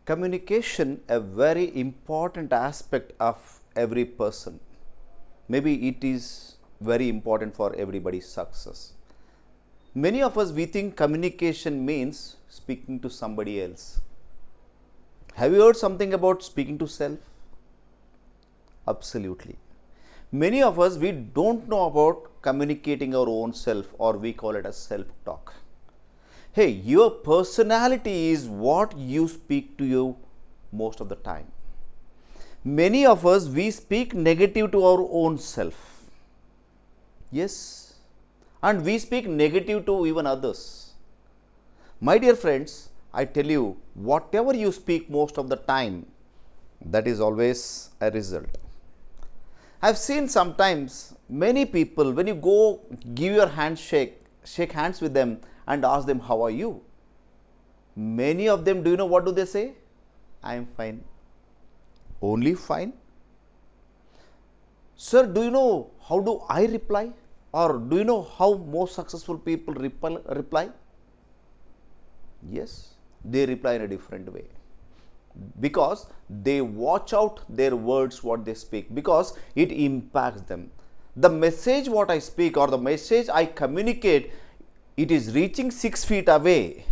Communication a very important aspect of every person. Maybe it is very important for everybody's success. Many of us we think communication means speaking to somebody else. Have you heard something about speaking to self? Absolutely. Many of us we don't know about communicating our own self, or we call it as self talk. Hey, your personality is what you speak to you most of the time. Many of us we speak negative to our own self. Yes, and we speak negative to even others. My dear friends, I tell you, whatever you speak most of the time, that is always a result. I've seen sometimes many people, when you go give your handshake, shake hands with them and ask them, how are you? Many of them, do you know what do they say? I am fine. Only fine? Sir, do you know how do I reply? Or do you know how most successful people reply? Yes, they reply in a different way. Because they watch out their words, what they speak, because it impacts them. The message what I speak or the message I communicate, it is reaching 6 feet away.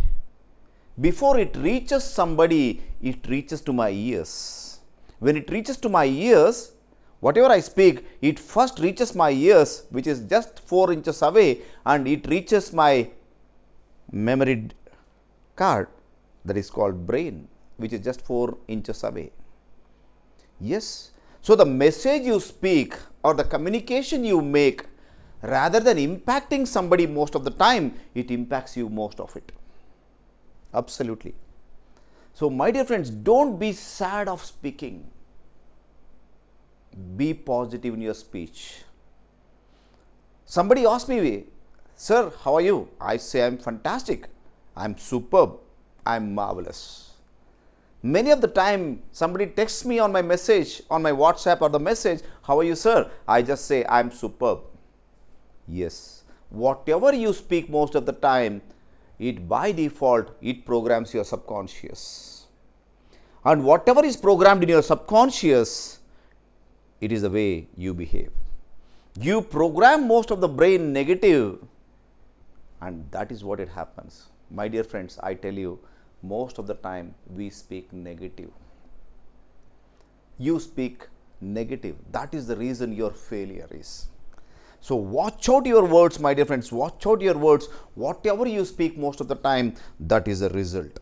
Before it reaches somebody, it reaches to my ears. When it reaches to my ears, whatever I speak, it first reaches my ears, which is just 4 inches away, and it reaches my memory card, that is called brain, which is just 4 inches away. Yes, so the message you speak or the communication you make, rather than impacting somebody most of the time, it impacts you most of it. Absolutely. So my dear friends, don't be sad of speaking. Be positive in your speech. Somebody asks me, sir, how are you? I say, I'm fantastic, I'm superb, I'm marvelous. Many of the time, somebody texts me on my message, on my WhatsApp or the message, how are you, sir? I just say, I'm superb. Yes, whatever you speak most of the time, it by default, it programs your subconscious. And whatever is programmed in your subconscious, it is the way you behave. You program most of the brain negative, and that is what it happens. My dear friends, I tell you, most of the time we speak negative. You speak negative. That is the reason your failure is. So watch out your words, my dear friends. Watch out your words. Whatever you speak most of the time, that is the result.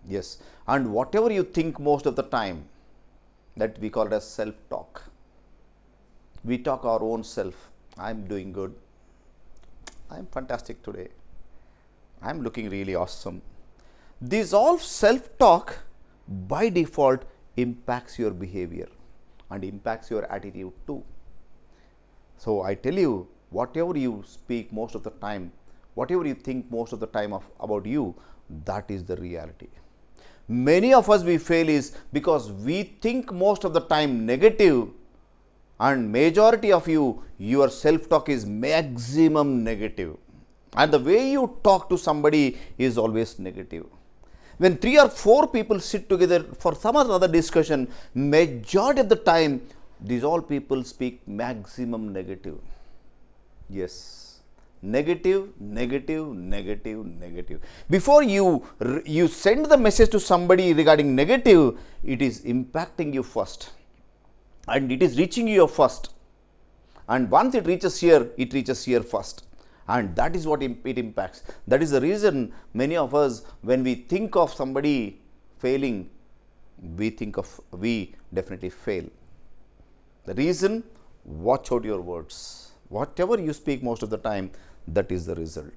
Yes, and whatever you think most of the time, that we call it as self-talk. We talk our own self. I'm doing good. I'm fantastic today. I'm looking really awesome. This all self-talk by default impacts your behavior and impacts your attitude too. So I tell you, whatever you speak most of the time, whatever you think most of the time about you, that is the reality. Many of us we fail is because we think most of the time negative, and majority of you, your self-talk is maximum negative. And the way you talk to somebody is always negative. When 3 or 4 people sit together for some other discussion, majority of the time, these all people speak maximum negative. Yes, negative, negative, negative, negative. Before you send the message to somebody regarding negative, it is impacting you first, and it is reaching you first. And once it reaches here first. And that is what it impacts. That is the reason many of us, when we think of somebody failing, we definitely fail. The reason, watch out your words. Whatever you speak most of the time, that is the result.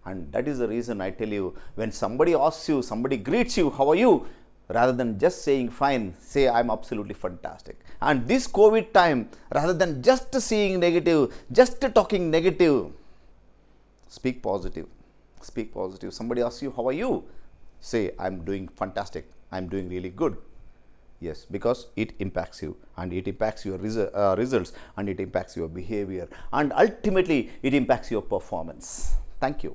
And that is the reason I tell you, when somebody asks you, somebody greets you, how are you? Rather than just saying fine, say I'm absolutely fantastic. And this COVID time, rather than just seeing negative, just talking negative, speak positive. Speak positive. Somebody asks you, how are you? Say, I'm doing fantastic, I'm doing really good. Yes, because it impacts you, and it impacts your results, and it impacts your behavior, and ultimately it impacts your performance. Thank you.